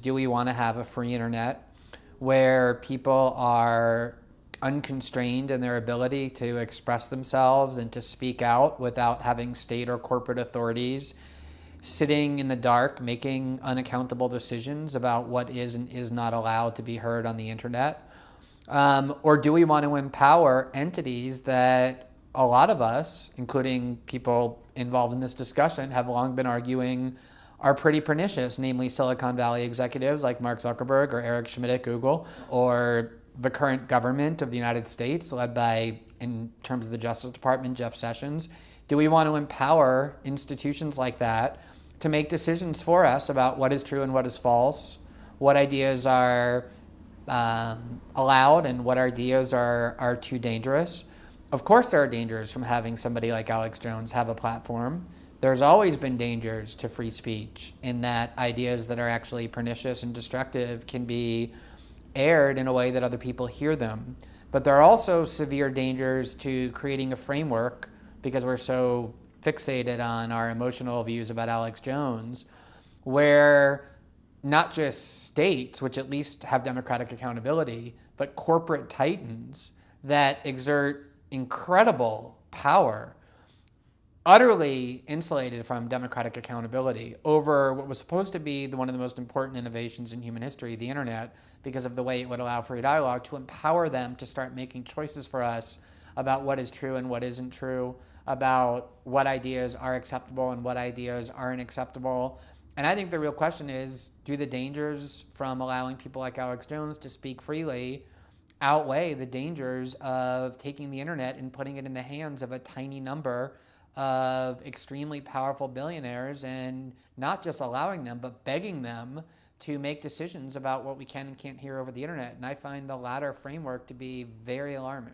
do we want to have a free internet where people are unconstrained in their ability to express themselves and to speak out without having state or corporate authorities sitting in the dark making unaccountable decisions about what is and is not allowed to be heard on the internet? Or do we want to empower entities that a lot of us, including people involved in this discussion, have long been arguing are pretty pernicious, namely Silicon Valley executives like Mark Zuckerberg or Eric Schmidt at Google, or the current government of the United States, led by, in terms of the Justice Department, Jeff Sessions? Do we want to empower institutions like that to make decisions for us about what is true and what is false, what ideas are allowed and what ideas are too dangerous? Of course there are dangers from having somebody like Alex Jones have a platform. There's always been dangers to free speech in that ideas that are actually pernicious and destructive can be aired in a way that other people hear them. But there are also severe dangers to creating a framework, because we're so fixated on our emotional views about Alex Jones, where not just states, which at least have democratic accountability, but corporate titans that exert incredible power, utterly insulated from democratic accountability over what was supposed to be one of the most important innovations in human history, the internet, because of the way it would allow free dialogue, to empower them to start making choices for us about what is true and what isn't true, about what ideas are acceptable and what ideas aren't acceptable. And I think the real question is, do the dangers from allowing people like Alex Jones to speak freely outweigh the dangers of taking the internet and putting it in the hands of a tiny number of extremely powerful billionaires, and not just allowing them, but begging them to make decisions about what we can and can't hear over the internet? And I find the latter framework to be very alarming.